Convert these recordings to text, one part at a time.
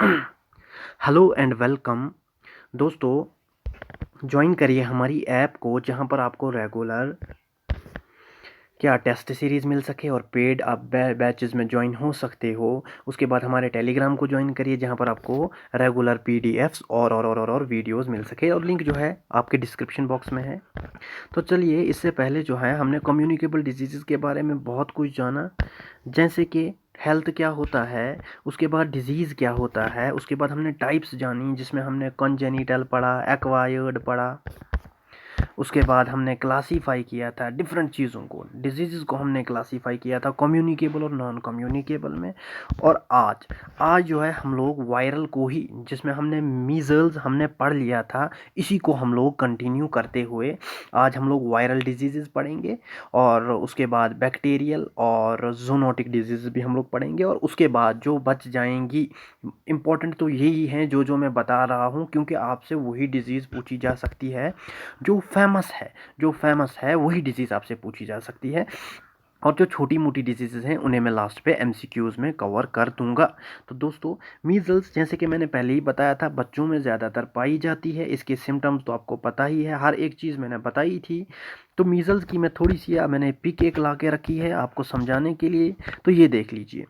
Hello and welcome दोस्तों। Join करिए हमारी ऐप को जहां पर आपको रेगुलर क्या टेस्ट सीरीज़ मिल सके और पेड आप बैचेस में ज्वाइन हो सकते हो। उसके बाद हमारे टेलीग्राम को ज्वाइन करिए जहां पर आपको रेगुलर पीडीएफ्स और वीडियोस मिल सके, और लिंक जो है आपके डिस्क्रिप्शन बॉक्स में है। तो चलिए, इससे पहले जो है हमने कम्युनिकेबल डिजीज़ के बारे में बहुत कुछ जाना, जैसे कि हेल्थ क्या होता है, उसके बाद डिजीज़ क्या होता है, उसके बाद हमने टाइप्स जानी जिसमें हमने कॉन्जेनिटल पढ़ा, एक्वायर्ड पढ़ा। उसके बाद हमने क्लासीफाई किया था डिफरेंट चीज़ों को, डिजीज़ को हमने क्लासीफाई किया था कम्युनिकेबल और नॉन कम्युनिकेबल में। और आज आज जो है हम लोग वायरल को ही, जिसमें हमने मीज़ल्स हमने पढ़ लिया था, इसी को हम लोग कंटिन्यू करते हुए आज हम लोग वायरल डिजीज़ पढ़ेंगे। और उसके बाद बैक्टीरियल और जूनोटिक डिजीज़ भी हम लोग पढ़ेंगे। और उसके बाद जो बच जाएंगी, इम्पॉर्टेंट तो यही हैं जो मैं बता रहा हूँ, क्योंकि आपसे वही डिज़ीज़ पूछी जा सकती है जो फेमस है वही डिज़ीज़ आपसे पूछी जा सकती है। और जो छोटी मोटी डिजीज़ हैं उन्हें मैं लास्ट पे एमसीक्यूज़ में कवर कर दूंगा। तो दोस्तों, मीज़ल्स जैसे कि मैंने पहले ही बताया था, बच्चों में ज़्यादातर पाई जाती है। इसके सिम्टम्स तो आपको पता ही है, हर एक चीज़ मैंने बताई थी। तो मीज़ल्स की मैं थोड़ी सी मैंने पिक एक ला के रखी है आपको समझाने के लिए। तो ये देख लीजिए,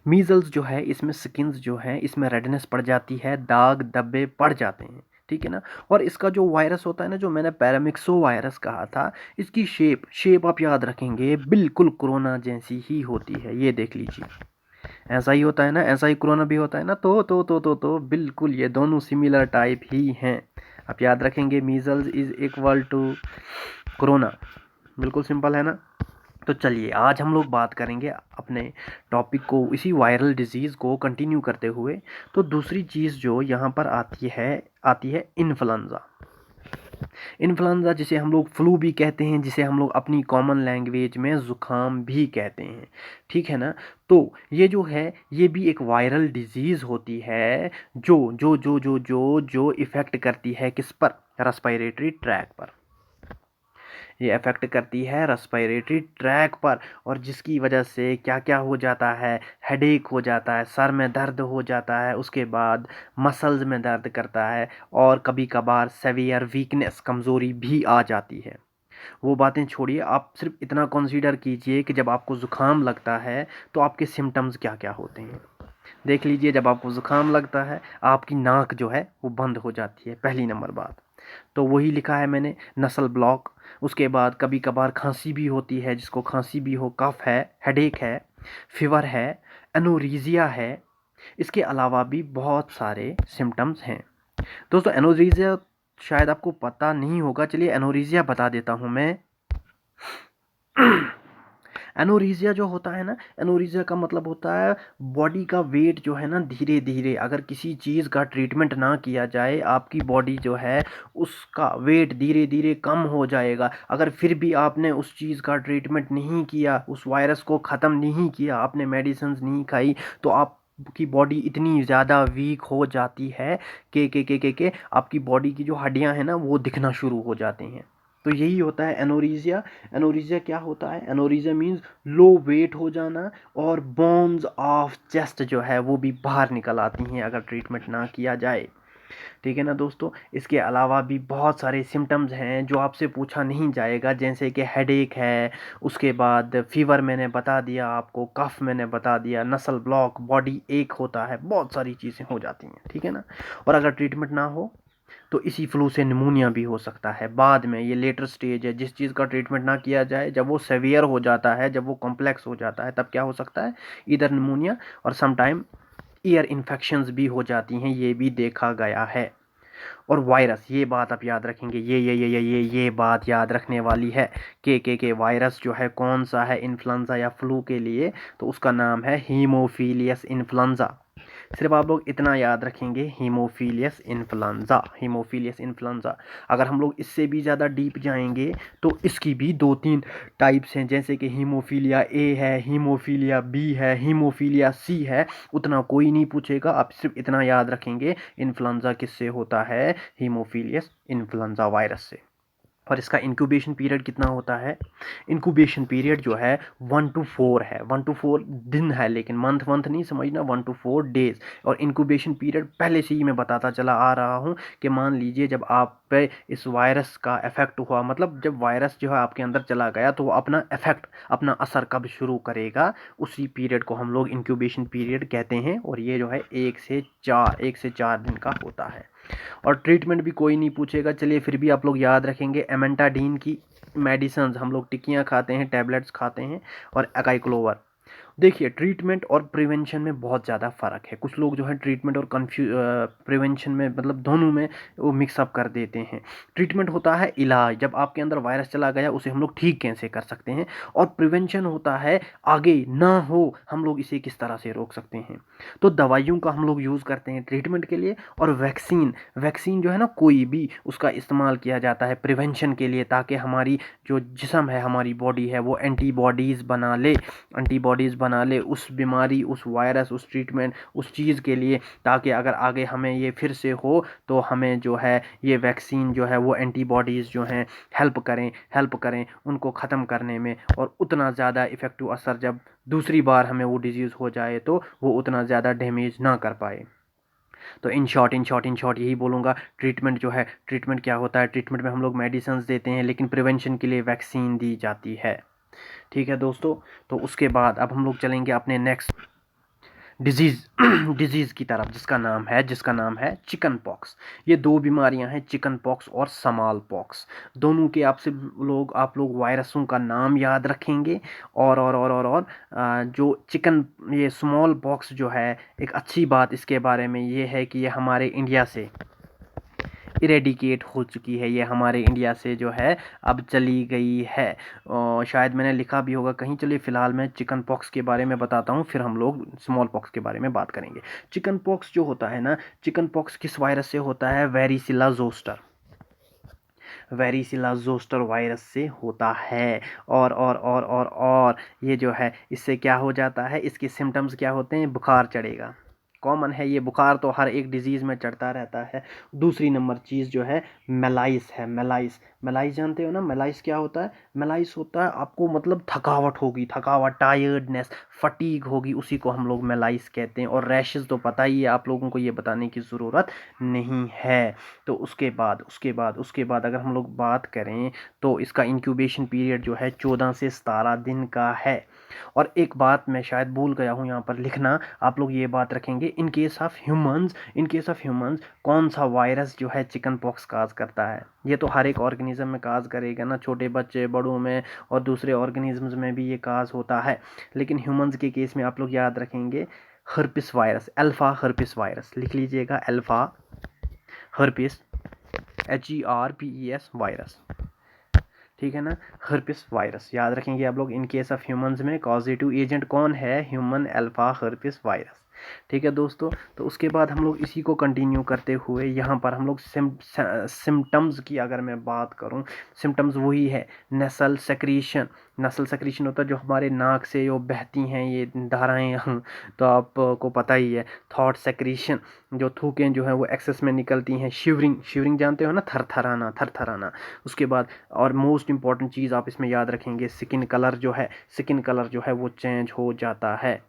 मीज़ल्स जो है इसमें स्किन्स जो है इसमें रेडनेस पड़ जाती है, दाग धब्बे पड़ जाते हैं, ठीक है ना। और इसका जो वायरस होता है ना, जो मैंने पैरामिक्सो वायरस कहा था, इसकी शेप आप याद रखेंगे बिल्कुल कोरोना जैसी ही होती है। ये देख लीजिए, ऐसा ही होता है ना, ऐसा ही कोरोना भी होता है ना। तो बिल्कुल ये दोनों सिमिलर टाइप ही हैं। आप याद रखेंगे, measles is equal to corona. बिल्कुल सिंपल है ना। तो चलिए, आज हम लोग बात करेंगे अपने टॉपिक को, इसी वायरल डिजीज़ को कंटिन्यू करते हुए। तो दूसरी चीज़ जो यहाँ पर आती है इन्फ्लुएंज़ा। इन्फ्लुएंज़ा जिसे हम लोग फ्लू भी कहते हैं, जिसे हम लोग अपनी कॉमन लैंग्वेज में ज़ुकाम भी कहते हैं, ठीक है ना। तो ये जो है ये भी एक वायरल डिजीज़ होती है, जो इफ़ेक्ट करती है किस पर, रेस्पिरेटरी ट्रैक पर। ये अफेक्ट करती है रेस्पिरेटरी ट्रैक पर, और जिसकी वजह से क्या क्या हो जाता है, हेडेक हो जाता है, सर में दर्द हो जाता है, उसके बाद मसल्स में दर्द करता है, और कभी कभार सेवियर वीकनेस, कमज़ोरी भी आ जाती है। वो बातें छोड़िए, आप सिर्फ इतना कंसीडर कीजिए कि जब आपको ज़ुकाम लगता है तो आपके सिम्टम्स क्या क्या होते हैं। देख लीजिए, जब आपको ज़ुकाम लगता है आपकी नाक जो है वो बंद हो जाती है, पहली नंबर बात। तो वही लिखा है मैंने, नसल ब्लॉक। उसके बाद कभी कभार खांसी भी होती है, जिसको खांसी भी हो, कफ है, हेडेक है, फीवर है, एनोरीजिया है। इसके अलावा भी बहुत सारे सिम्टम्स हैं। दोस्तों, एनोरीजिया शायद आपको पता नहीं होगा, चलिए एनोरीजिया बता देता हूँ मैं। एनोरीजिया जो होता है ना, एनोरीजिया का मतलब होता है बॉडी का वेट जो है ना, धीरे धीरे अगर किसी चीज़ का ट्रीटमेंट ना किया जाए, आपकी बॉडी जो है उसका वेट धीरे धीरे कम हो जाएगा। अगर फिर भी आपने उस चीज़ का ट्रीटमेंट नहीं किया, उस वायरस को ख़त्म नहीं किया, आपने मेडिसिन नहीं खाई, तो आप की बॉडी इतनी ज़्यादा वीक हो जाती है कि आपकी बॉडी की जो हड्डियां हैं ना वो दिखना शुरू हो जाती हैं। तो यही होता है एनोरीजिया। एनोरीजिया क्या होता है, एनोरीजिया मीन्स लो वेट हो जाना, और बोन्स ऑफ चेस्ट जो है वो भी बाहर निकल आती हैं अगर ट्रीटमेंट ना किया जाए, ठीक है ना दोस्तों। इसके अलावा भी बहुत सारे सिम्टम्स हैं जो आपसे पूछा नहीं जाएगा, जैसे कि हेडेक है, उसके बाद फीवर मैंने बता दिया आपको, कफ मैंने बता दिया, नसल ब्लॉक, बॉडी एक होता है, बहुत सारी चीज़ें हो जाती हैं, ठीक है ना। और अगर ट्रीटमेंट ना हो तो इसी फ्लू से निमोनिया भी हो सकता है बाद में। ये लेटर स्टेज है, जिस चीज़ का ट्रीटमेंट ना किया जाए, जब वो सेवियर हो जाता है, जब वो कॉम्प्लेक्स हो जाता है, तब क्या हो सकता है, इधर निमोनिया और समटाइम ईयर इन्फेक्शंस भी हो जाती हैं, ये भी देखा गया है। और वायरस, ये बात आप याद रखेंगे, ये बात याद रखने वाली है के वायरस जो है कौन सा है इन्फ्लुएंजा या फ्लू के लिए, तो उसका नाम है हीमोफीलियस इन्फ्लुएंजा। सिर्फ आप लोग इतना याद रखेंगे, हीमोफीलियस इन्फ्लुएंजा, हीमोफीलियस इन्फ्लुएंजा। अगर हम लोग इससे भी ज़्यादा डीप जाएंगे तो इसकी भी दो तीन टाइप्स हैं, जैसे कि हीमोफीलिया ए है, हीमोफीलिया बी है, हीमोफीलिया सी है। उतना कोई नहीं पूछेगा, आप सिर्फ इतना याद रखेंगे, इन्फ्लुएंजा किससे होता है, हीमोफीलियस इन्फ्लुएंजा वायरस से। और इसका इंक्यूबेशन पीरियड कितना होता है? इंक्यूबेशन पीरियड जो है 1 to 4 है, 1 to 4 दिन है, लेकिन मंथ मंथ नहीं समझना, 1 to 4 डेज। और इंक्यूबेशन पीरियड पहले से ही मैं बताता चला आ रहा हूँ कि मान लीजिए जब आप पे इस वायरस का इफेक्ट हुआ, मतलब जब वायरस जो है आपके अंदर चला गया, तो वो अपना इफेक्ट, अपना असर कब शुरू करेगा, उसी पीरियड को हम लोग इंक्यूबेशन पीरियड कहते हैं। और ये जो है 1 से 4 दिन का होता है। और ट्रीटमेंट भी कोई नहीं पूछेगा, चलिए फिर भी आप लोग याद रखेंगे, एमेंटाडीन की मेडिसिन हम लोग टिक्कियाँ खाते हैं, टैबलेट्स खाते हैं, और अकाइक्लोवर। देखिए, ट्रीटमेंट और प्रिवेंशन में बहुत ज़्यादा फ़र्क है। कुछ लोग जो है ट्रीटमेंट और प्रिवेंशन में, मतलब दोनों में वो मिक्सअप कर देते हैं। ट्रीटमेंट होता है इलाज, जब आपके अंदर वायरस चला गया उसे हम लोग ठीक कैसे कर सकते हैं। और प्रिवेंशन होता है आगे ना हो, हम लोग इसे किस तरह से रोक सकते हैं। तो दवाइयों का हम लोग यूज़ करते हैं ट्रीटमेंट के लिए, और वैक्सीन, वैक्सीन जो है ना, कोई भी उसका इस्तेमाल किया जाता है प्रिवेंशन के लिए, ताकि हमारी जो जिस्म है, हमारी बॉडी है, वो एंटीबॉडीज़ बना ले, एंटीबॉडीज़ बना ले उस बीमारी, उस वायरस, उस ट्रीटमेंट, उस चीज़ के लिए, ताकि अगर आगे हमें ये फिर से हो तो हमें जो है ये वैक्सीन जो है वो एंटीबॉडीज़ जो हैं हेल्प करें उनको ख़त्म करने में। और उतना ज़्यादा इफ़ेक्टिव असर जब दूसरी बार हमें वो डिजीज़ हो जाए तो वो उतना ज़्यादा डैमेज ना कर पाए। तो इन शॉर्ट यही बोलूँगा, ट्रीटमेंट जो है, ट्रीटमेंट क्या होता है, ट्रीटमेंट में हम लोग मेडिसिन देते हैं, लेकिन प्रिवेंशन के लिए वैक्सीन दी जाती है। ठीक है दोस्तों, तो उसके बाद अब हम लोग चलेंगे अपने नेक्स्ट डिजीज़ डिजीज़ की तरफ, जिसका नाम है चिकन पॉक्स। ये दो बीमारियां हैं, चिकन पॉक्स और स्मॉल पॉक्स। दोनों के आप लोग वायरसों का नाम याद रखेंगे। जो चिकन, ये स्मॉल पॉक्स जो है, एक अच्छी बात इसके बारे में ये है कि ये हमारे इंडिया से इरेडिकेट हो चुकी है, ये हमारे इंडिया से जो है अब चली गई है। और शायद मैंने लिखा भी होगा कहीं। चलिए फ़िलहाल मैं चिकन पॉक्स के बारे में बताता हूँ, फिर हम लोग स्मॉल पॉक्स के बारे में बात करेंगे। चिकन पॉक्स जो होता है ना, चिकन पॉक्स किस वायरस से होता है? वेरिसिला जोस्टर वायरस से होता है। और ये जो है, इससे क्या हो जाता है, इसके सिम्टम्स क्या होते हैं? बुखार चढ़ेगा, कॉमन है ये, बुखार तो हर एक डिजीज़ में चढ़ता रहता है। दूसरी नंबर चीज़ जो है मेलाइस है। मेलाइस, मेलाइस जानते हो ना, मेलाइस क्या होता है? मेलाइस होता है आपको, मतलब थकावट होगी, थकावट, टायर्डनेस, फटीग होगी, उसी को हम लोग मेलाइस कहते हैं। और रैशेज़ तो पता ही है आप लोगों को, ये बताने की ज़रूरत नहीं है। तो उसके बाद अगर हम लोग बात करें तो इसका इंक्यूबेशन पीरियड जो है 14 से 17 दिन का है। और एक बात मैं शायद भूल गया हूँ यहाँ पर लिखना, आप लोग ये बात रखेंगे, इन केस ऑफ ह्यूमंस कौन सा वायरस जो है चिकन पॉक्स काज करता है। ये तो हर एक ऑर्गेनिज्म में काज करेगा ना, छोटे बच्चे, बड़ों में, और दूसरे ऑर्गेनिजम्स में भी ये काज होता है। लेकिन ह्यूमंस के केस में आप लोग याद रखेंगे herpes virus, alpha herpes virus, लिख लीजिएगा, अल्फा हर्पिस, HERPES वायरस। ठीक है ना, हर्पिस वायरस याद रखेंगे आप लोग। इन केस ऑफ ह्यूमंस में कॉजेटिव एजेंट कौन है? Human alpha herpes virus. ठीक है दोस्तों, तो उसके बाद हम लोग इसी को कंटिन्यू करते हुए यहाँ पर हम लोग सिम्टम्स की अगर मैं बात करूँ, सिम्टम्स वही है, नसल सेक्रीशन। नसल सेक्रीशन होता है जो हमारे नाक से जो बहती हैं ये धाराएँ तो आपको पता ही है। थॉट सेक्रीशन, जो थूकें जो हैं वो एक्सेस में निकलती हैं। शिवरिंग, शिवरिंग जानते हो ना, थरथराना। उसके बाद, और मोस्ट इंपॉर्टेंट चीज़ आप इसमें याद रखेंगे, स्किन कलर जो है वो चेंज हो जाता है।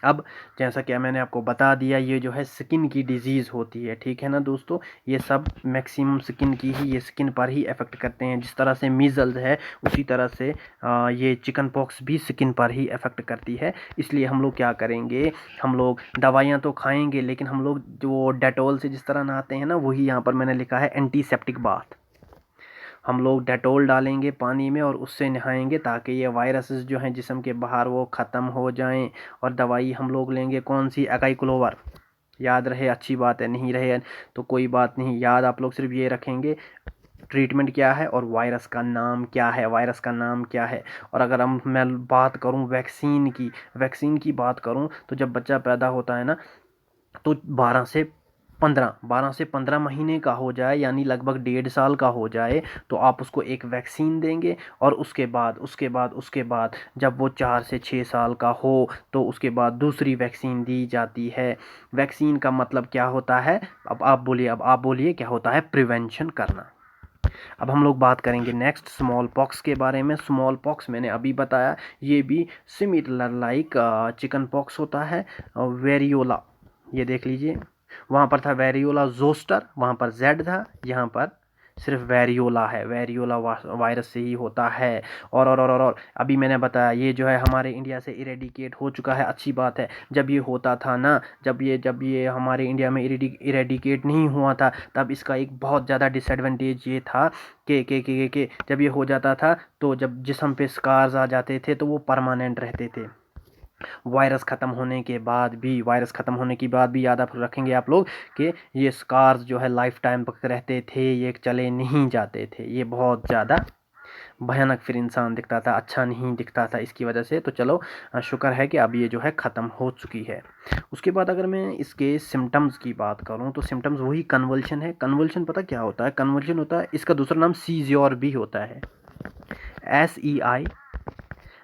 अब जैसा कि मैंने आपको बता दिया, ये जो है स्किन की डिजीज़ होती है। ठीक है ना दोस्तों, ये सब मैक्सिमम स्किन की ही, ये स्किन पर ही अफेक्ट करते हैं। जिस तरह से मीज़ल्स है उसी तरह से ये चिकन पॉक्स भी स्किन पर ही अफेक्ट करती है। इसलिए हम लोग क्या करेंगे, हम लोग दवाइयाँ तो खाएंगे, लेकिन हम लोग जो डेटॉल से जिस तरह नहाते हैं ना, वही यहाँ पर मैंने लिखा है एंटीसेप्टिक बाथ। हम लोग डेटॉल डालेंगे पानी में और उससे नहाएंगे, ताकि ये वायरसेस जो हैं जिस्म के बाहर वो ख़त्म हो जाएं। और दवाई हम लोग लेंगे कौन सी? अकाइक्लोवर। याद रहे, अच्छी बात है, नहीं रहे तो कोई बात नहीं, याद आप लोग सिर्फ ये रखेंगे ट्रीटमेंट क्या है और वायरस का नाम क्या है। और अगर मैं बात करूं वैक्सीन की बात करूं, तो जब बच्चा पैदा होता है ना, तो 12 से 15 महीने का हो जाए, यानी लगभग 1.5 साल का हो जाए, तो आप उसको एक वैक्सीन देंगे। और उसके बाद जब वो 4 से 6 साल का हो, तो उसके बाद दूसरी वैक्सीन दी जाती है। वैक्सीन का मतलब क्या होता है? अब आप बोलिए क्या होता है? प्रिवेंशन करना। अब हम लोग बात करेंगे नेक्स्ट स्मॉल पॉक्स के बारे में। स्मॉल पॉक्स मैंने अभी बताया, ये भी सिमिलर लाइक चिकन पॉक्स होता है। वेरियोला, ये देख लीजिए, वहाँ पर था वेरियोला जोस्टर, वहाँ पर जेड था, यहाँ पर सिर्फ वेरियोला है। वेरियोला वायरस से ही होता है। और अभी मैंने बताया ये जो है हमारे इंडिया से इरेडिकेट हो चुका है, अच्छी बात है। जब ये होता था ना, जब ये हमारे इंडिया में इरेडिकेट नहीं हुआ था, तब इसका एक बहुत ज़्यादा डिसएडवांटेज ये था कि जब ये हो जाता था तो जब जिस्म पे स्कार्स आ जाते थे तो वो परमानेंट रहते थे। वायरस ख़त्म होने के बाद भी, याद आप रखेंगे आप लोग कि ये स्कार्स जो है लाइफ टाइम तक रहते थे, ये चले नहीं जाते थे। ये बहुत ज़्यादा भयानक फिर इंसान दिखता था, अच्छा नहीं दिखता था इसकी वजह से। तो चलो शुक्र है कि अब ये जो है ख़त्म हो चुकी है। उसके बाद अगर मैं इसके सिम्टम्स की बात करूं तो सिम्टम्स वही कन्वल्शन है। कन्वल्शन पता क्या होता है? कन्वल्शन होता है, इसका दूसरा नाम सीज़ियोर भी होता है,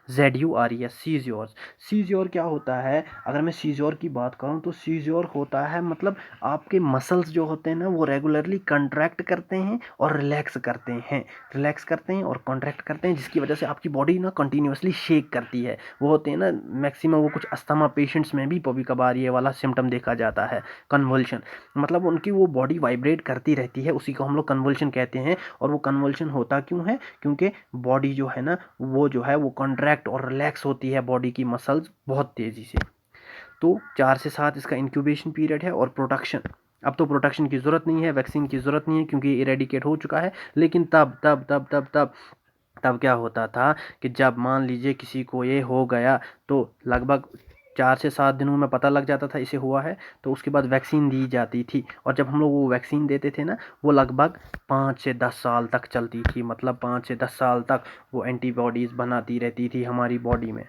SEIZURES, सीज़ियोर। सीज़ियोर क्या होता है? अगर मैं सीज़ियोर की बात करूं तो सीज़ियोर होता है मतलब आपके मसल्स जो होते हैं ना वो रेगुलरली कंट्रैक्ट करते हैं और रिलैक्स करते हैं और कॉन्ट्रैक्ट करते हैं, जिसकी वजह से आपकी बॉडी ना कंटिन्यूसली शेक करती है। वो होते हैं ना मैक्सिमम, वो कुछ अस्थमा पेशेंट्स में भी कभी कभार ये वाला सिम्टम देखा जाता है, कन्वल्शन। मतलब उनकी वो बॉडी वाइब्रेट करती रहती है, उसी को हम लोग कन्वल्शन कहते हैं। और वो कन्वल्शन होता क्यों है? क्योंकि बॉडी जो है ना वो जो है वो कॉन्ट्रैक्ट और रिलैक्स होती है, बॉडी की मसल्स बहुत तेज़ी से। तो 4 से 7 इसका इंक्यूबेशन पीरियड है। और प्रोटेक्शन, अब तो प्रोटेक्शन की ज़रूरत नहीं है, वैक्सीन की ज़रूरत नहीं है क्योंकि इरेडिकेट हो चुका है। लेकिन तब क्या होता था कि जब मान लीजिए किसी को ये हो गया तो लगभग 4 से 7 दिनों में पता लग जाता था इसे हुआ है, तो उसके बाद वैक्सीन दी जाती थी। और जब हम लोग वो वैक्सीन देते थे ना, वो लगभग 5 से 10 साल तक चलती थी। मतलब 5 से 10 साल तक वो एंटीबॉडीज़ बनाती रहती थी हमारी बॉडी में।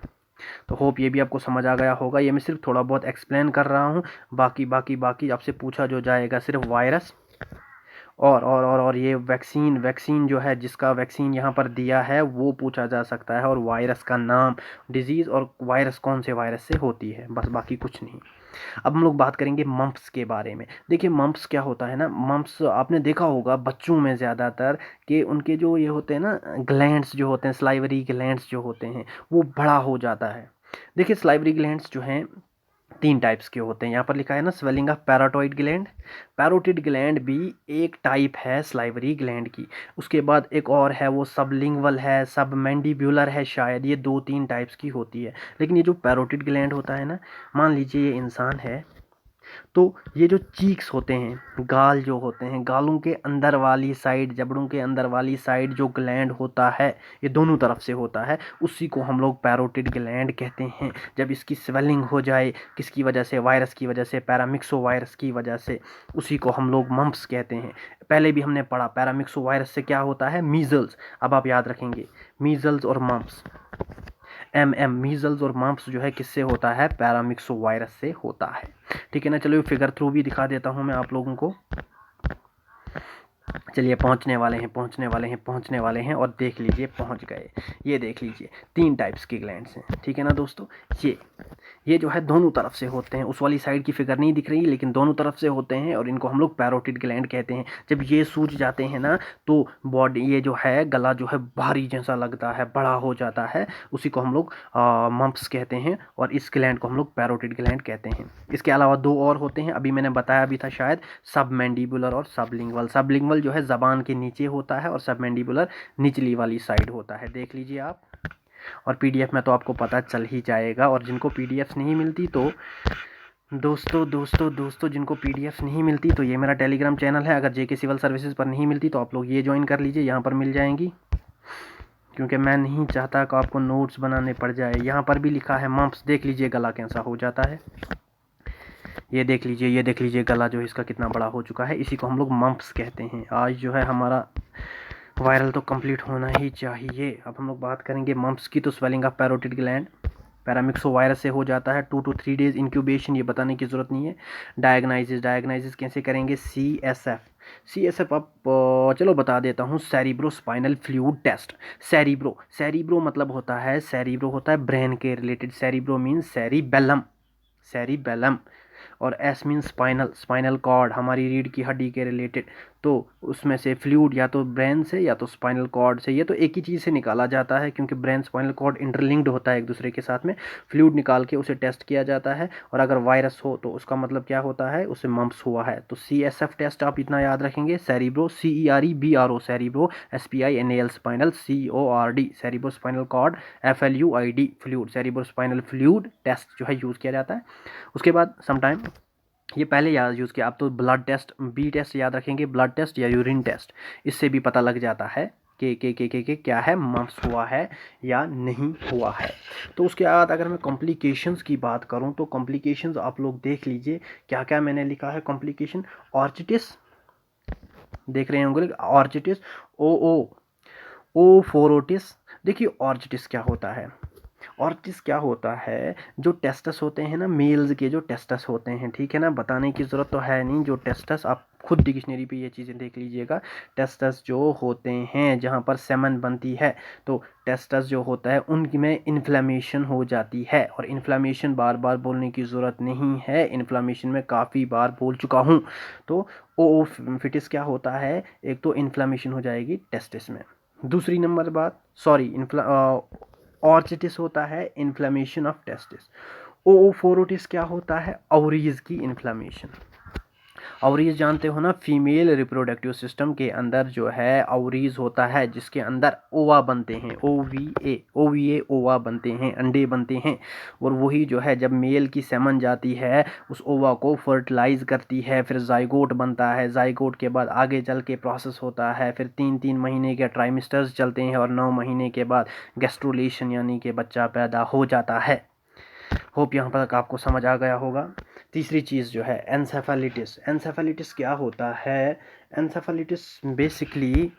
तो होप ये भी आपको समझ आ गया होगा। ये मैं सिर्फ थोड़ा बहुत एक्सप्लेन कर रहा हूँ, बाकी आपसे पूछा जो जाएगा सिर्फ वायरस और ये वैक्सीन जो है, जिसका वैक्सीन यहाँ पर दिया है वो पूछा जा सकता है, और वायरस का नाम, डिजीज़ और वायरस कौन से वायरस से होती है, बस, बाकी कुछ नहीं। अब हम लोग बात करेंगे मम्प्स के बारे में। देखिए मम्प्स क्या होता है ना, मम्प्स आपने देखा होगा बच्चों में ज़्यादातर कि उनके जो ये होते हैं ना ग्लैंड्स जो होते हैं, स्लाइवरी ग्लैंड्स जो होते हैं, वो बड़ा हो जाता है। देखिए स्लाइवरी ग्लैंड्स जो हैं 3 टाइप्स के होते हैं, यहाँ पर लिखा है ना swelling of parotid gland. Parotid gland भी एक टाइप है स्लाइवरी ग्लैंड की। उसके बाद एक और है, वो सबलिंगुअल है, सब मैंडिब्यूलर है शायद। ये 2-3 टाइप्स की होती है। लेकिन ये जो पैरोटिड ग्लैंड होता है ना, मान लीजिए ये इंसान है, तो ये जो चीक्स होते हैं, गाल जो होते हैं, गालों के अंदर वाली साइड, जबड़ों के अंदर वाली साइड जो ग्लैंड होता है, ये दोनों तरफ से होता है, उसी को हम लोग पैरोटिड ग्लैंड कहते हैं। जब इसकी स्वेलिंग हो जाए, किसकी वजह से? वायरस की वजह से, पैरामिक्सो वायरस की वजह से, उसी को हम लोग मम्प्स कहते हैं। पहले भी हमने पढ़ा पैरामिक्सो वायरस से क्या होता है, मीजल्स। अब आप याद रखेंगे मीजल्स और मम्प्स, मीजल्स और मम्प्स जो है किससे होता है? पैरामिक्सो वायरस से होता है। ठीक है ना। चलो फिगर थ्रू भी दिखा देता हूँ मैं आप लोगों को। चलिए पहुंचने वाले हैं और देख लीजिए पहुंच गए। ये देख लीजिए 3 टाइप्स के ग्लैंड्स हैं, ठीक है ना दोस्तों। ये जो है दोनों तरफ से होते हैं। उस वाली साइड की फिगर नहीं दिख रही, लेकिन दोनों तरफ से होते हैं और इनको हम लोग पैरोटिड ग्लैंड कहते हैं। जब ये सूज जाते हैं ना तो बॉडी, ये जो है गला जो है भारी जैसा लगता है, बड़ा हो जाता है, उसी को हम लोग मम्प्स कहते हैं, और इस ग्लैंड को हम लोग पैरोटिड ग्लैंड कहते हैं। इसके अलावा 2 और होते हैं, अभी मैंने बताया भी था शायद, सब मैंडिबुलर और सबलिंगुअल। सबलिंगुअल जो है ज़बान के नीचे होता है और सब मैंडिबुलर निचली वाली साइड होता है। देख लीजिए आप, और पीडीएफ में तो आपको पता चल ही जाएगा। और जिनको पीडीएफ नहीं मिलती तो दोस्तों जिनको पीडीएफ नहीं मिलती तो ये मेरा टेलीग्राम चैनल है। अगर जेके सिविल सर्विसेज पर नहीं मिलती तो आप लोग ये ज्वाइन कर लीजिए, यहाँ पर मिल जाएंगी, क्योंकि मैं नहीं चाहता कि आपको नोट्स बनाने पड़ जाए। यहाँ पर भी लिखा है मम्प्स, देख लीजिए गला कैसा हो जाता है। ये देख लीजिए गला जो है इसका कितना बड़ा हो चुका है, इसी को हम लोग मम्प्स कहते हैं। आज जो है हमारा वायरल तो कंप्लीट होना ही चाहिए। अब हम लोग बात करेंगे मम्प्स की। तो swelling of parotid gland paramyxo virus से हो जाता है। 2 to 3 डेज इंक्यूबेशन, ये बताने की ज़रूरत नहीं है। डायग्नाइसिस कैसे करेंगे? CSF आप चलो बता देता हूँ, cerebro spinal fluid test. Cerebro मतलब होता है ब्रेन के रिलेटेड। सेरिब्रो मीन्स सेरिबेलम, और S mean spinal, spinal cord हमारी रीढ़ की हड्डी के रिलेटेड, तो उसमें से फ्लूइड या तो ब्रेन से या तो स्पाइनल कॉर्ड से, ये तो एक ही चीज़ से निकाला जाता है क्योंकि ब्रेन स्पाइनल कॉर्ड इंटरलिंक्ड होता है एक दूसरे के साथ में। फ्लूइड निकाल के उसे टेस्ट किया जाता है, और अगर वायरस हो तो उसका मतलब क्या होता है, उसे मम्प्स हुआ है। तो CSF टेस्ट आप इतना याद रखेंगे, cerebro, CEREBRO cerebro, SPINAL spinal, CORD cerebro spinal cord, FLUID fluid, cerebro spinal fluid test जो है यूज़ किया जाता है। उसके बाद समटाइम ये पहले याद यूज़ किया, आप तो ब्लड टेस्ट, बी टेस्ट याद रखेंगे, ब्लड टेस्ट या यूरिन टेस्ट, इससे भी पता लग जाता है कि क्या है, मम्प्स हुआ है या नहीं हुआ है। तो उसके बाद अगर मैं कॉम्प्लिकेशंस की बात करूं तो कॉम्प्लिकेशंस आप लोग देख लीजिए क्या क्या मैंने लिखा है कॉम्प्लिकेशन। ऑर्चिटिस देख रहे होंगे, ऑर्चिटिस, ओ फोरोटिस। देखिए ऑर्चिटिस क्या होता है, ऑर्चिटिस क्या होता है, जो टेस्टस होते हैं ना, मेल्स के जो टेस्टस होते हैं, ठीक है ना, बताने की ज़रूरत तो है नहीं, जो टेस्टस, आप खुद डिक्शनरी पे ये चीज़ें देख लीजिएगा। टेस्टस जो होते हैं जहाँ पर सेमन बनती है, तो टेस्टस जो होता है उनमें इन्फ्लेमेशन हो जाती है, और इन्फ्लेमेशन बार बार बोलने की ज़रूरत नहीं है, इन्फ्लेमेशन में काफ़ी बार बोल चुका हूँ। तो ओओफिटिस क्या होता है, एक तो इन्फ्लेमेशन हो जाएगी टेस्टिस में। दूसरी नंबर बात, सॉरी, ऑर्चिटिस होता है इन्फ्लेमेशन ऑफ टेस्टिस। ओओफोरोटिस क्या होता है, ओवरीज की इन्फ्लेमेशन। ओवरीज जानते हो ना, फीमेल रिप्रोडक्टिव सिस्टम के अंदर जो है ओवरीज होता है, जिसके अंदर ओवा बनते हैं, ओवीए ओवा बनते हैं, अंडे बनते हैं, और वही जो है जब मेल की सेमन जाती है उस ओवा को फर्टिलाइज करती है, फिर जाइगोट बनता है, जाइगोट के बाद आगे चल के प्रोसेस होता है, फिर 3-3 महीने के ट्राइमेस्टर्स चलते हैं, और 9 महीने के बाद गैस्ट्रुलेशन यानी कि बच्चा पैदा हो जाता है। होप यहाँ पर आपको समझ आ गया होगा। तीसरी चीज़ जो है एन्सेफेलिटिस। एन्सेफेलिटिस क्या होता है, एन्सेफेलिटिस बेसिकली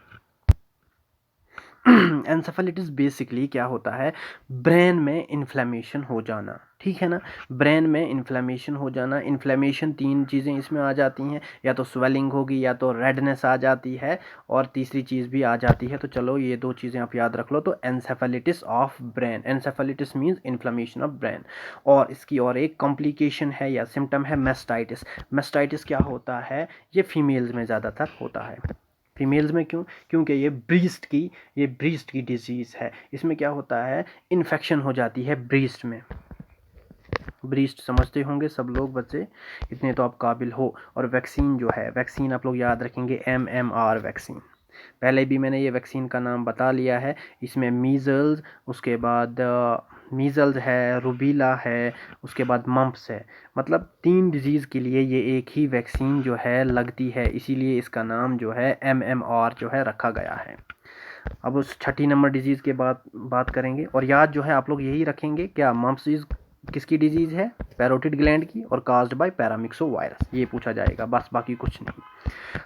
एन्सेफेलिटिस बेसिकली क्या होता है, ब्रेन में इन्फ्लेमेशन हो जाना, ठीक है ना, ब्रेन में इन्फ्लेमेशन हो जाना। इन्फ्लेमेशन 3 चीज़ें इसमें आ जाती हैं, या तो स्वेलिंग होगी, या तो रेडनेस आ जाती है, और तीसरी चीज़ भी आ जाती है। तो चलो ये 2 चीज़ें आप याद रख लो। तो encephalitis of brain, encephalitis means inflammation of brain. और इसकी और एक कॉम्प्लिकेशन है या सिम्टम है मेस्टाइटिस। मेस्टाइटिस क्या होता है, ये फीमेल्स में ज़्यादातर होता है। फीमेल्स में क्यों, क्योंकि ये ब्रीस्ट की डिजीज़ है। इसमें क्या होता है, इन्फेक्शन हो जाती है ब्रीस्ट में। ब्रीस्ट समझते होंगे सब लोग बच्चे, इतने तो आप काबिल हो। और वैक्सीन जो है, वैक्सीन आप लोग याद रखेंगे, MMR वैक्सीन। पहले भी मैंने ये वैक्सीन का नाम बता लिया है। इसमें मीज़ल्स, उसके बाद मीज़ल्स है, रूबीला है, उसके बाद मम्प्स है। मतलब 3 डिजीज़ के लिए ये एक ही वैक्सीन जो है लगती है, इसीलिए इसका नाम जो है MMR जो है रखा गया है। अब उस छठी नंबर डिजीज़ के बाद बात करेंगे, और याद जो है आप लोग यही रखेंगे, क्या मम्प्स किसकी डिजीज़ है, पैरोटिड ग्लैंड की, और काज्ड बाय पैरामिक्सो वायरस, ये पूछा जाएगा, बस बाकी कुछ नहीं।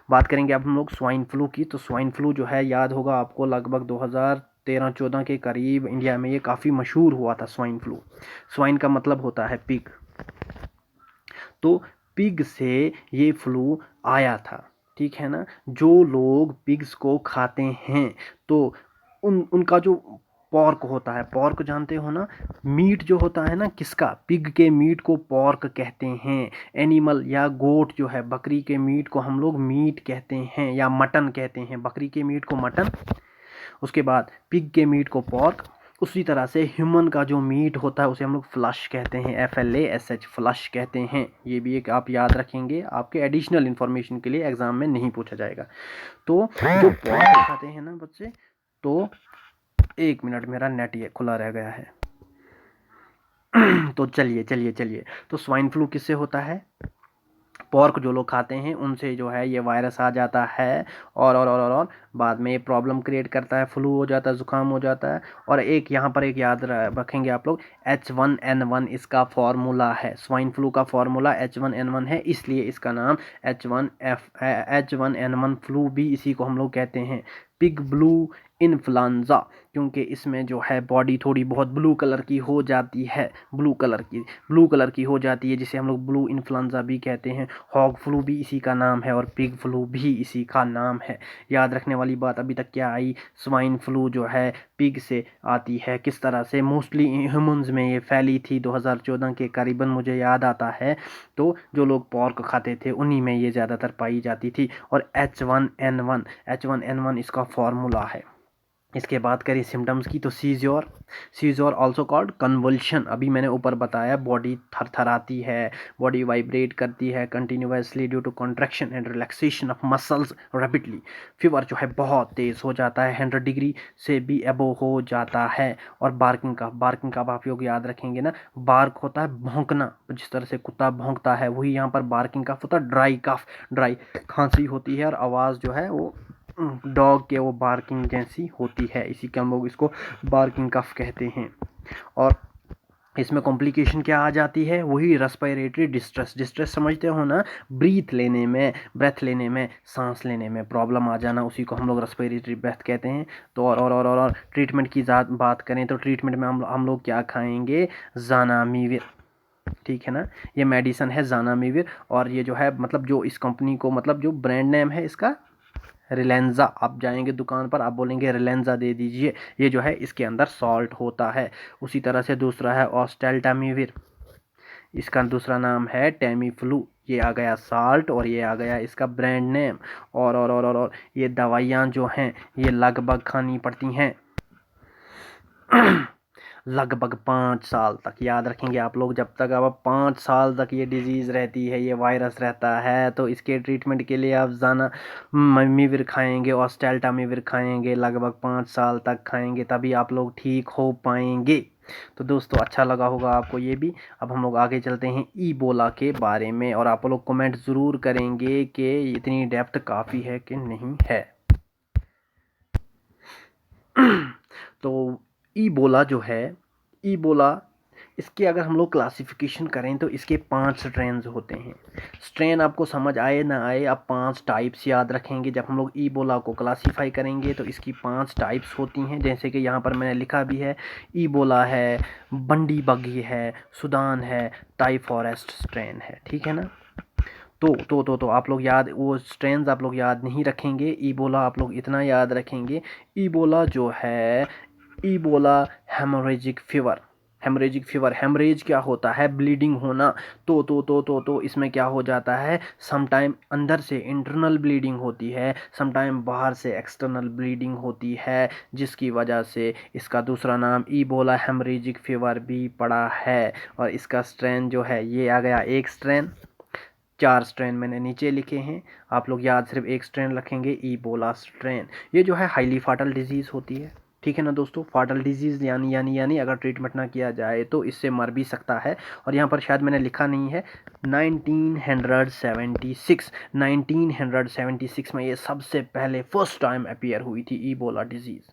बात करेंगे अब हम लोग स्वाइन फ्लू की। तो स्वाइन फ्लू जो है याद होगा आपको, लगभग 2013-14 के करीब इंडिया में ये काफ़ी मशहूर हुआ था स्वाइन फ्लू। स्वाइन का मतलब होता है पिग, तो पिग से ये फ्लू आया था, ठीक है ना। जो लोग पिग्स को खाते हैं तो उनका जो पॉर्क होता है, पॉर्क जानते हो ना, मीट जो होता है ना, किसका, पिग के मीट को पॉर्क कहते हैं। एनिमल या गोट जो है, बकरी के मीट को हम लोग मीट कहते हैं, या मटन कहते हैं, बकरी के मीट को मटन, उसके बाद पिग के मीट को पॉर्क। उसी तरह से ह्यूमन का जो मीट होता है उसे हम लोग फ्लश कहते हैं, FLASH फ्लश कहते हैं। ये भी एक आप याद रखेंगे, आपके एडिशनल इन्फॉर्मेशन के लिए, एग्जाम में नहीं पूछा जाएगा। तो जो पॉर्क खाते हैं ना बच्चे, तो 1 मिनट, मेरा नेट ये खुला रह गया है। तो चलिए, तो स्वाइन फ्लू किससे होता है, पॉर्क जो लोग खाते हैं उनसे जो है ये वायरस आ जाता है, और बाद में ये प्रॉब्लम क्रिएट करता है, फ्लू हो जाता है, ज़ुकाम हो जाता है। और एक यहाँ पर एक याद रखेंगे आप लोग, H1N1 इसका फार्मूला है, स्वाइन फ्लू का फार्मूला H1N1 है, इसलिए इसका नाम H1N1 फ्लू भी इसी को हम लोग कहते हैं। पिग ब्लू इन्फ्लुएंजा, क्योंकि इसमें जो है बॉडी थोड़ी बहुत ब्लू कलर की हो जाती है, ब्लू कलर की हो जाती है, जिसे हम लोग ब्लू इन्फ्लुएंजा भी कहते हैं। हॉग फ्लू भी इसी का नाम है और पिग फ्लू भी इसी का नाम है। याद रखने वाली बात अभी तक क्या आई, स्वाइन फ्लू जो है पिग से आती है। किस तरह से, मोस्टली ह्यूमंस में ये फैली थी 2014 के करीबन, मुझे याद आता है। तो जो लोग पॉर्क खाते थे उन्हीं में ये ज़्यादातर पाई जाती थी। और H1N1 इसका फॉर्मूला है। इसके बात करें सिम्टम्स की, तो सीजोर ऑल्सो कॉल्ड कन्वल्शन, अभी मैंने ऊपर बताया, बॉडी थरथराती है, बॉडी वाइब्रेट करती है continuously due to contraction and relaxation of muscles rapidly. Fever जो है बहुत तेज़ हो जाता है, 100 डिग्री से भी एबो हो जाता है। और बार्किंग का आप लोग याद रखेंगे ना, बार्क होता है भौंकना, जिस तरह से कुत्ता भौंकता है वही यहाँ पर बार्किंग कफ होता है। ड्राई खांसी होती है और आवाज़ जो है वो डॉग के वो बार्किंग जैसी होती है, इसी के हम लोग इसको बार्किंग कफ कहते हैं। और इसमें कॉम्प्लिकेशन क्या आ जाती है, वही रेस्पिरेटरी डिस्ट्रेस समझते हो ना, ब्रेथ लेने में सांस लेने में प्रॉब्लम आ जाना, उसी को हम लोग रेस्पिरेटरी ब्रेथ कहते हैं। तो और ट्रीटमेंट की बात करें तो ट्रीटमेंट में हम लोग क्या खाएंगे, ज़ानामीविर, ठीक है ना, ये मेडिसिन है ज़ानामीविर। और ये जो है मतलब जो इस कंपनी को, मतलब जो ब्रांड नेम है इसका रिलेंजा, आप जाएंगे दुकान पर आप बोलेंगे रिलेंजा दे दीजिए, ये जो है इसके अंदर सॉल्ट होता है। उसी तरह से दूसरा है ऑस्टेल्टामीविर, इसका दूसरा नाम है टेमीफ्लू, ये आ गया साल्ट और ये आ गया इसका ब्रांड नेम। और ये दवाइयाँ जो हैं ये लगभग खानी पड़ती हैं लगभग 5 साल तक। याद रखेंगे आप लोग, जब तक अब 5 साल तक ये डिजीज़ रहती है, ये वायरस रहता है, तो इसके ट्रीटमेंट के लिए आप ज़ानामीविर खाएंगे, ऑस्टेल्टामीविर खाएंगे, लगभग 5 साल तक खाएंगे, तभी आप लोग ठीक हो पाएंगे। तो दोस्तों अच्छा लगा होगा आपको ये भी। अब हम लोग आगे चलते हैं ईबोला के बारे में, और आप लोग कमेंट ज़रूर करेंगे कि इतनी डेप्थ काफ़ी है कि नहीं है। तो ईबोला इसके अगर हम लोग क्लासिफिकेशन करें तो इसके 5 स्ट्रेन्स होते हैं। स्ट्रेन आपको समझ आए ना आए, आप 5 टाइप्स याद रखेंगे। जब हम लोग ईबोला को क्लासीफाई करेंगे तो इसकी 5 टाइप्स होती हैं, जैसे कि यहाँ पर मैंने लिखा भी है, ईबोला है, बंडी बगी है, सूडान है, टाइफॉरेस्ट स्ट्रेन है, ठीक है ना। तो आप लोग याद, वो स्ट्रेन्स आप लोग याद नहीं रखेंगे, ईबोला आप लोग इतना याद रखेंगे, ईबोला जो है, ईबोला हेमरेजिक फीवर, हेमरेज क्या होता है, ब्लीडिंग होना। तो इसमें क्या हो जाता है, समटाइम अंदर से इंटरनल ब्लीडिंग होती है, समटाइम बाहर से एक्सटर्नल ब्लीडिंग होती है, जिसकी वजह से इसका दूसरा नाम ईबोला हेमरेजिक फीवर भी पड़ा है। और इसका स्ट्रेन जो है, ये आ गया एक स्ट्रेन, 4 स्ट्रेन मैंने नीचे लिखे हैं, आप लोग याद सिर्फ एक स्ट्रेन रखेंगे, ईबोला स्ट्रेन। ये जो है हाईली फाटल डिजीज़ होती है, ठीक है ना दोस्तों। फाटल डिजीज़ यानी अगर ट्रीटमेंट ना किया जाए तो इससे मर भी सकता है। और यहाँ पर शायद मैंने लिखा नहीं है, 1976 में ये सबसे पहले फर्स्ट टाइम अपीयर हुई थी ईबोला डिजीज़।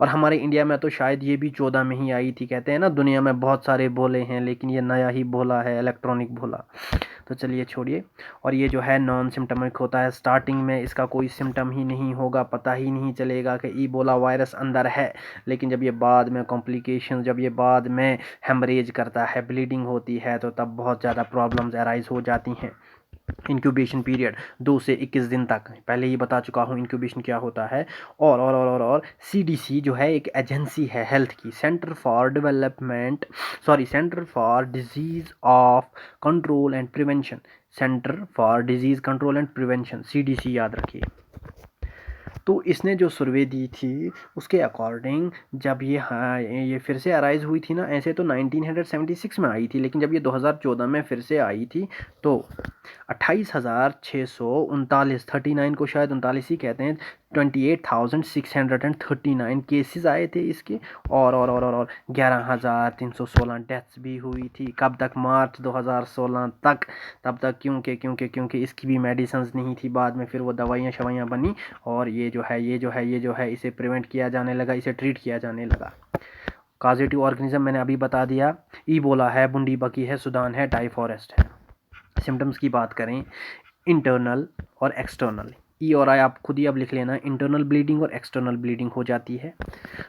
और हमारे इंडिया में तो शायद ये भी 14 में ही आई थी। कहते हैं ना दुनिया में बहुत सारे भोले हैं, लेकिन ये नया ही भोला है, इलेक्ट्रॉनिक भोला। तो चलिए छोड़िए। और ये जो है नॉन सिम्टमिक होता है, स्टार्टिंग में इसका कोई सिम्टम ही नहीं होगा, पता ही नहीं चलेगा कि ईबोला वायरस अंदर है। लेकिन जब ये बाद में कॉम्प्लिकेशन, जब ये बाद में हेमरेज करता है, ब्लीडिंग होती है, तो तब बहुत ज़्यादा प्रॉब्लम्स अराइज हो जाती हैं। इंक्यूबेशन पीरियड 2 से 21 दिन तक, पहले ही बता चुका हूँ इंक्यूबेशन क्या होता है। और CDC जो है एक एजेंसी है हेल्थ की, centre for disease of control and prevention, centre for disease control and prevention, CDC याद रखिए। तो इसने जो सर्वे दी थी उसके अकॉर्डिंग, जब ये फिर से अराइज हुई थी ना, ऐसे तो 1976 में आई थी, लेकिन जब ये 2014 में फिर से आई थी तो 28,639, 39 को शायद 39 ही कहते हैं, 28,639 केसेस आए थे इसके। और 11,316 डेथ्स भी हुई थी। कब तक, मार्च 2016 तक। तब तक क्योंकि इसकी भी मेडिसिन नहीं थी, बाद में फिर वो दवाइयाँ शवाइयाँ बनी, और ये जो है इसे प्रिवेंट किया जाने लगा, इसे ट्रीट किया जाने लगा। कॉजेटिव ऑर्गेनिज्म मैंने अभी बता दिया, ईबोला है, बुंडी बकी है, सूडान है, टाइफॉरेस्ट है। सिम्टम्स की बात करें, इंटरनल और एक्सटर्नल, ई और आई आप खुद ही अब लिख लेना, इंटरनल ब्लीडिंग और एक्सटर्नल ब्लीडिंग हो जाती है।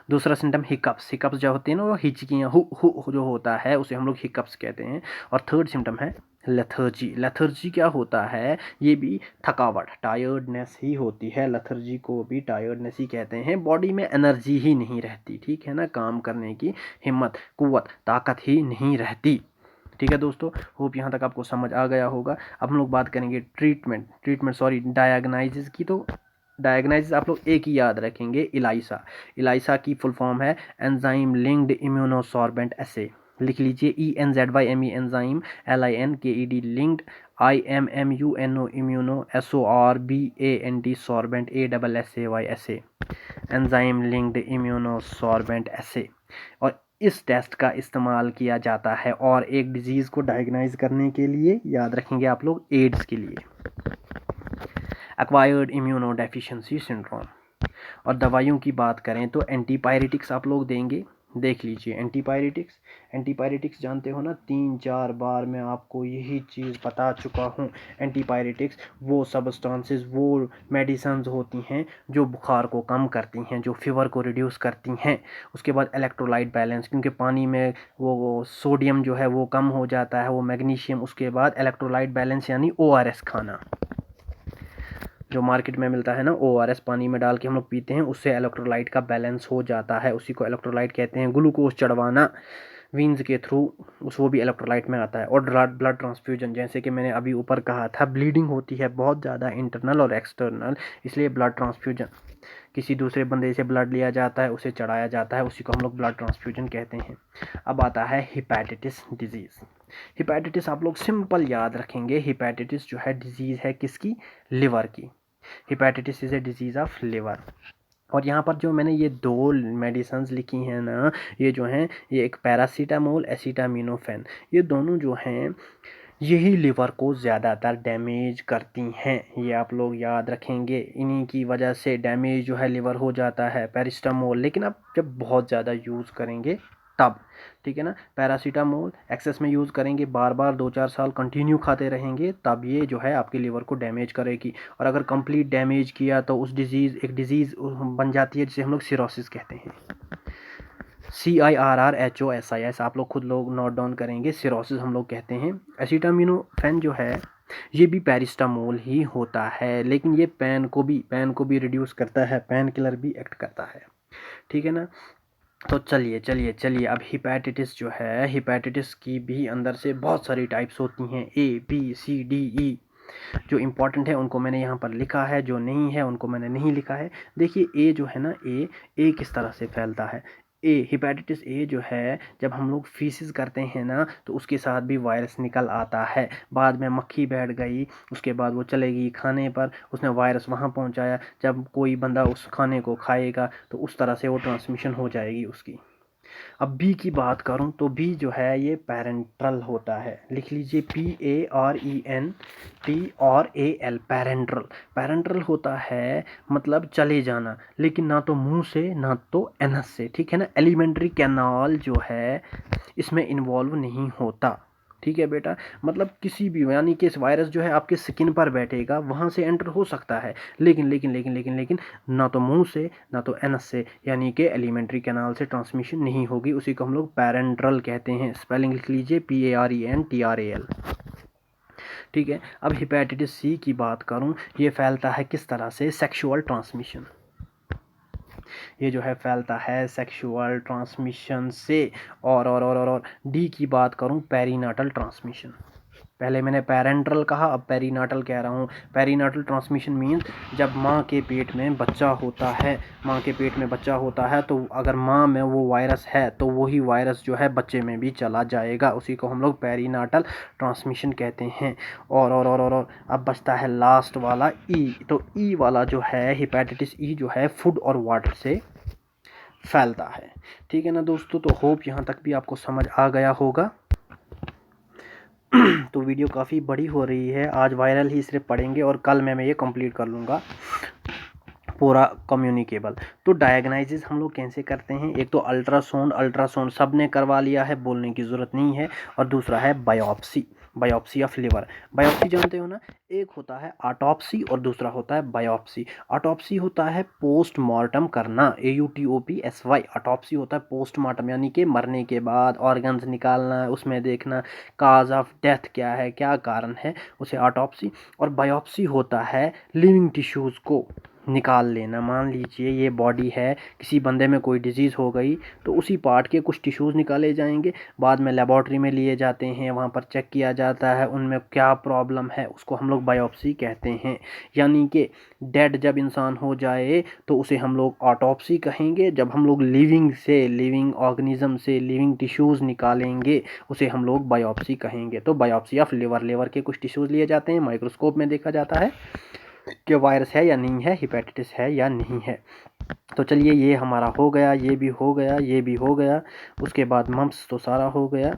दूसरा सिम्टम हिकअप्स, हिकअप्स जो होते हैं ना वो हिचकियाँ हु जो होता है उसे हम लोग हिकअप्स कहते हैं। और थर्ड सिम्टम है लेथर्जी। लेथर्जी क्या होता है, ये भी थकावट, टायर्डनेस ही होती है, लेथर्जी को भी टायर्डनेस ही कहते हैं। बॉडी में एनर्जी ही नहीं रहती, ठीक है ना, काम करने की हिम्मत, कुव्वत, ताकत ही नहीं रहती। ठीक है दोस्तों, होप यहाँ तक आपको समझ आ गया होगा। अब हम लोग बात करेंगे डायग्नाइसिस की। तो डायग्नाइसिस आप लोग एक ही याद रखेंगे, इलाइसा। इलाइसा की फुल फॉर्म है एंजाइम लिंक्ड इम्यूनोसॉर्बेंट एसे। लिख लीजिए ENZYME enzyme, LINKED linked, IMMUNO immuno, SORBANT sorbent ASSAY एसे, एंजाइम लिंक्ड इम्यूनोसॉर्बेंट एसे। और इस टेस्ट का इस्तेमाल किया जाता है और एक डिजीज़ को डायग्नाइज करने के लिए, याद रखेंगे आप लोग, एड्स के लिए, एक्वायर्ड इम्यूनो डेफिशिएंसी सिंड्रोम। और दवाइयों की बात करें तो एंटीपायरेटिक्स आप लोग देंगे। देख लीजिए एंटीपायरेटिक्स, एंटीपायरेटिक्स जानते हो ना, 3-4 बार मैं आपको यही चीज़ बता चुका हूँ। एंटीपायरेटिक्स वो सब्सटेंसेस, वो मेडिसिन्स होती हैं जो बुखार को कम करती हैं, जो फीवर को रिड्यूस करती हैं। उसके बाद इलेक्ट्रोलाइट बैलेंस, क्योंकि पानी में वो सोडियम जो है वो कम हो जाता है, वो मैग्नीशियम। उसके बाद इलेक्ट्रोलाइट बैलेंस यानी ORS खाना, जो मार्केट में मिलता है ना, ORS पानी में डाल के हम लोग पीते हैं, उससे इलेक्ट्रोलाइट का बैलेंस हो जाता है, उसी को इलेक्ट्रोलाइट कहते हैं। ग्लूकोज चढ़वाना वीन्स के थ्रू, वो भी इलेक्ट्रोलाइट में आता है। और ब्लड ट्रांसफ्यूजन, जैसे कि मैंने अभी ऊपर कहा था, ब्लीडिंग होती है बहुत ज़्यादा, इंटरनल और एक्सटर्नल, इसलिए ब्लड ट्रांसफ्यूजन, किसी दूसरे बंदे से ब्लड लिया जाता है, उसे चढ़ाया जाता है, उसी को हम लोग ब्लड ट्रांसफ्यूजन कहते हैं। अब आता है हिपैटिटिस डिजीज़। हिपैटिटिस आप लोग सिंपल याद रखेंगे, हिपैटिटिस जो है डिजीज़ है किसकी, लिवर की। Hepatitis is a disease of liver. और यहाँ पर जो मैंने ये 2 मेडिसिन्स लिखी हैं ना, ये जो हैं, ये एक पैरासीटामोल, एसिटामिनोफेन, ये दोनों जो हैं यही लिवर को ज़्यादातर डैमेज करती हैं। ये आप लोग याद रखेंगे, इन्हीं की वजह से डैमेज जो है लिवर हो जाता है। पैरासीटामोल लेकिन आप जब बहुत ज़्यादा यूज़ करेंगे तब, ठीक है ना। पैरासीटामोल एक्सेस में यूज़ करेंगे, बार बार 2-4 साल कंटिन्यू खाते रहेंगे, तब ये जो है आपके लिवर को डैमेज करेगी। और अगर कंप्लीट डैमेज किया तो उस एक डिजीज़ बन जाती है जिसे हम लोग सिरोसिस कहते हैं। CIRRHOSIS आप लोग खुद लोग नोट डाउन करेंगे, सिरोसिस हम लोग कहते हैं। एसिटामिनोफेन जो है ये भी पैरासीटामोल ही होता है, लेकिन ये पेन को भी रिड्यूस करता है, पेन किलर भी एक्ट करता है, ठीक है ना। तो चलिए अब हिपैटिटिस जो है, हिपैटिटिस की भी अंदर से बहुत सारी टाइप्स होती हैं, ABCDE। जो इम्पॉर्टेंट है उनको मैंने यहाँ पर लिखा है, जो नहीं है उनको मैंने नहीं लिखा है। देखिए ए जो है ना, ए किस तरह से फैलता है। हिपैटिटिस ए जो है, जब हम लोग फीसिस करते हैं ना, तो उसके साथ भी वायरस निकल आता है। बाद में मक्खी बैठ गई, उसके बाद वो चलेगी खाने पर, उसने वायरस वहाँ पहुँचाया, जब कोई बंदा उस खाने को खाएगा तो उस तरह से वो ट्रांसमिशन हो जाएगी उसकी। अब बी की बात करूं तो बी जो है ये पैरेंट्रल होता है। लिख लीजिए PARENTRAL, पैरेंट्रल। पैरेंट्रल होता है मतलब चले जाना, लेकिन ना तो मुंह से ना तो एनस से, ठीक है ना। एलिमेंट्री कैनाल जो है इसमें इन्वॉल्व नहीं होता, ठीक है बेटा। मतलब किसी भी, यानी कि इस वायरस जो है आपके स्किन पर बैठेगा, वहाँ से एंटर हो सकता है, लेकिन ना तो मुंह से ना तो एनस से, यानी कि एलिमेंट्री कैनाल से ट्रांसमिशन नहीं होगी। उसी को हम लोग पैरेंट्रल कहते हैं। स्पेलिंग लिख लीजिए PARENTRAL, ठीक है। अब हिपैटिटिस सी की बात करूँ, ये फैलता है किस तरह से, सेक्सुअल ट्रांसमिशन। ये जो है फैलता है सेक्सुअल ट्रांसमिशन से। और डी की बात करूं, पेरीनाटल ट्रांसमिशन। पहले मैंने पैरेंट्रल कहा, अब पेरीनाटल कह रहा हूँ। पेरीनाटल ट्रांसमिशन मीन्स जब माँ के पेट में बच्चा होता है, माँ के पेट में बच्चा होता है, तो अगर माँ में वो वायरस है तो वही वायरस जो है बच्चे में भी चला जाएगा, उसी को हम लोग पेरीनाटल ट्रांसमिशन कहते हैं। और अब बचता है लास्ट वाला ई। तो ई वाला जो है, हिपैटिटिस ई जो है, फूड और वाटर से फैलता है, ठीक है ना दोस्तों। तो होप यहाँ तक भी आपको समझ आ गया होगा। तो वीडियो काफ़ी बड़ी हो रही है, आज वायरल ही सिर्फ पढ़ेंगे और कल मैं ये कंप्लीट कर लूँगा पूरा कम्युनिकेबल। तो डायग्नाइसिस हम लोग कैसे करते हैं, एक तो अल्ट्रासाउंड सब ने करवा लिया है, बोलने की ज़रूरत नहीं है। और दूसरा है biopsy. Biopsy of liver. Biopsy जानते हो ना, एक होता है ऑटोप्सी और दूसरा होता है बायोप्सी। ऑटोप्सी होता है पोस्टमार्टम करना, AUTOPSY। ऑटोप्सी होता है पोस्टमार्टम, यानी कि मरने के बाद ऑर्गन्स निकालना, उसमें देखना काज ऑफ डेथ क्या है, क्या कारण है, उसे ऑटोप्सी। और बायोप्सी होता है लिविंग टिश्यूज़ को निकाल लेना। मान लीजिए ये बॉडी है, किसी बंदे में कोई डिजीज़ हो गई तो उसी पार्ट के कुछ टिश्यूज़ निकाले जाएंगे, बाद में लेबॉर्ट्री में लिए जाते हैं, वहाँ पर चेक किया जाता है उनमें क्या प्रॉब्लम है, उसको हम लोग बायोप्सी कहते हैं। यानी कि डेड जब इंसान हो जाए तो उसे हम लोग ऑटोप्सी कहेंगे, जब हम लोग लिविंग से, लिविंग ऑर्गेनिज्म से लिविंग टिश्यूज़ निकालेंगे उसे हम लोग बायोप्सी कहेंगे। तो बायोप्सी ऑफ लिवर, लिवर के कुछ टिश्यूज़ लिए जाते हैं, माइक्रोस्कोप में देखा जाता है कि वायरस है या नहीं है, हेपेटाइटिस है या नहीं है। तो चलिए ये हमारा हो गया, ये भी हो गया, ये भी हो गया। उसके बाद मम्प्स तो सारा हो गया।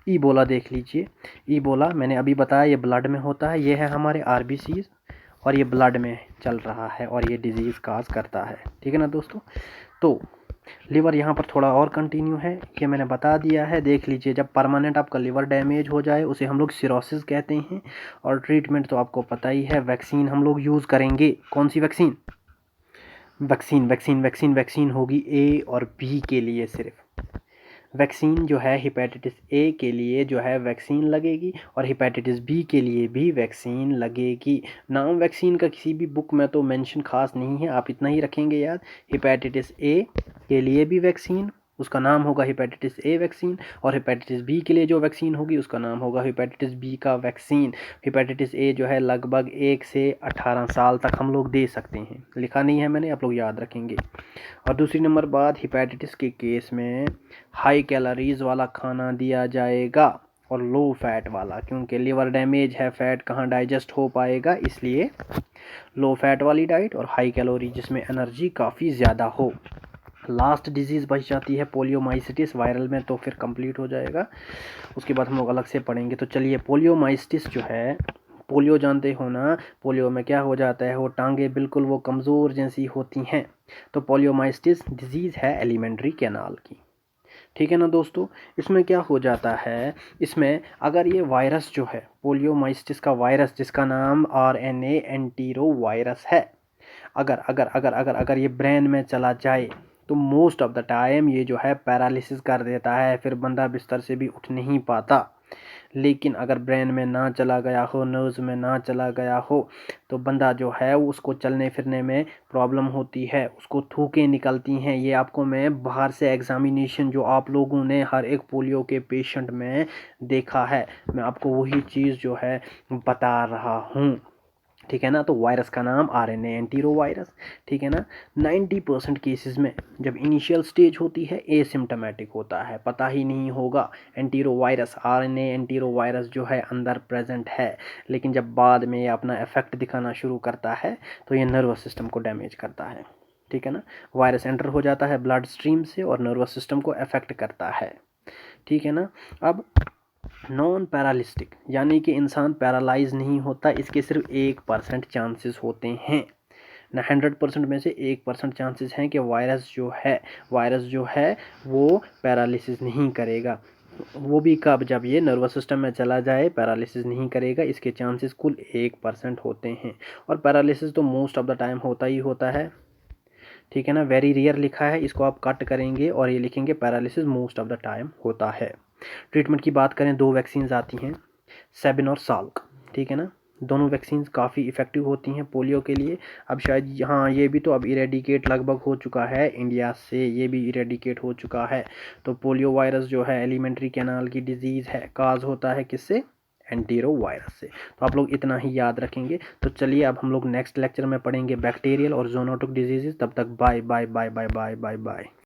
ईबोला देख लीजिए। ईबोला मैंने अभी बताया ये ब्लड में होता है, ये है हमारे RBCs और ये ब्लड में चल रहा है और ये डिजीज़ काज करता है। ठीक है ना दोस्तों। तो लिवर यहाँ पर थोड़ा और कंटिन्यू है, ये मैंने बता दिया है। देख लीजिए, जब परमानेंट आपका लिवर डैमेज हो जाए उसे हम लोग सिरोसिस कहते हैं। और ट्रीटमेंट तो आपको पता ही है, वैक्सीन हम लोग यूज़ करेंगे। कौन सी वैक्सीन? वैक्सीन होगी A और B के लिए सिर्फ। वैक्सीन जो है हेपेटाइटिस A के लिए जो है वैक्सीन लगेगी और हेपेटाइटिस B के लिए भी वैक्सीन लगेगी। नाम वैक्सीन का किसी भी बुक में तो मेंशन खास नहीं है, आप इतना ही रखेंगे याद। हेपेटाइटिस A के लिए भी वैक्सीन, उसका नाम होगा हेपेटाइटिस A वैक्सीन, और हेपेटाइटिस B के लिए जो वैक्सीन होगी उसका नाम होगा हेपेटाइटिस B का वैक्सीन। हेपेटाइटिस A जो है लगभग 1 से 18 साल तक हम लोग दे सकते हैं, लिखा नहीं है मैंने, आप लोग याद रखेंगे। और दूसरी नंबर बात, हेपेटाइटिस के केस में हाई कैलोरीज वाला खाना दिया जाएगा और लो फैट वाला, क्योंकि लिवर डैमेज है, फैट कहाँ डाइजेस्ट हो पाएगा, इसलिए लो फैट वाली डाइट और हाई कैलोरी जिसमें एनर्जी काफ़ी ज़्यादा हो। लास्ट डिजीज़ बच जाती है पोलियोमाइसिटिस, वायरल में तो फिर कंप्लीट हो जाएगा, उसके बाद हम लोग अलग से पढ़ेंगे। तो चलिए, पोलियोमाइसिटिस जो है, पोलियो जानते हो ना, पोलियो में क्या हो जाता है, वो टांगे बिल्कुल वो कमज़ोर जैसी होती हैं। तो पोलियोमाइसिटिस डिजीज़ है एलिमेंट्री कैनाल की। ठीक है ना दोस्तों। इसमें क्या हो जाता है, इसमें अगर ये वायरस जो है पोलियोमाइसिटिस का वायरस, जिसका नाम RNA एंटीरो वायरस है, अगर अगर अगर अगर अगर ये ब्रेन में चला जाए तो मोस्ट ऑफ द टाइम ये जो है पैरालिसिस कर देता है, फिर बंदा बिस्तर से भी उठ नहीं पाता। लेकिन अगर ब्रेन में ना चला गया हो, नर्व्स में ना चला गया हो, तो बंदा जो है उसको चलने फिरने में प्रॉब्लम होती है, उसको थूकें निकलती हैं। ये आपको मैं बाहर से एग्जामिनेशन जो आप लोगों ने हर एक पोलियो के पेशेंट में देखा है, मैं आपको वही चीज़ जो है बता रहा हूँ। ठीक है ना। तो वायरस का नाम RNA एंटीरो वायरस। ठीक है ना। 90% केसेस में जब इनिशियल स्टेज होती है एसिम्टोमेटिक होता है, पता ही नहीं होगा antero virus, RNA antero virus जो है अंदर प्रेजेंट है। लेकिन जब बाद में ये अपना इफेक्ट दिखाना शुरू करता है तो ये नर्वस सिस्टम को डैमेज करता है। ठीक है ना। वायरस एंटर हो जाता है ब्लड स्ट्रीम से और नर्वस सिस्टम को अफेक्ट करता है। ठीक है ना। अब नॉन पैरालिस्टिक, यानी कि इंसान पैरालाइज नहीं होता, इसके सिर्फ 1% चांसेस होते हैं ना। 100% में से 1% चांसेस हैं कि वायरस जो है वो पैरालिसिस नहीं करेगा। वो भी कब? जब ये नर्वस सिस्टम में चला जाए, पैरालिसिस नहीं करेगा। इसके चांसेस कुल 1% होते हैं। और पैरालिसिस तो मोस्ट ऑफ द टाइम होता ही होता है। ठीक है ना। वेरी रेयर लिखा है, इसको आप कट करेंगे और ये लिखेंगे paralysis most of the time होता है। ट्रीटमेंट की बात करें, 2 वैक्सीन आती हैं, सेबिन और साल्क। ठीक है ना। दोनों वैक्सीन काफ़ी इफ़ेक्टिव होती हैं पोलियो के लिए। अब शायद यहाँ ये भी तो अब इरेडिकेट लगभग हो चुका है इंडिया से, ये भी इरेडिकेट हो चुका है। तो पोलियो वायरस जो है एलिमेंट्री कैनाल की डिजीज़ है, काज होता है किससे? एंटीरो वायरस से। तो आप लोग इतना ही याद रखेंगे। तो चलिए अब हम लोग नेक्स्ट लेक्चर में पढ़ेंगे बैक्टीरियल और ज़ूनोटिक डिजीज़। तब तक bye bye bye bye bye bye bye.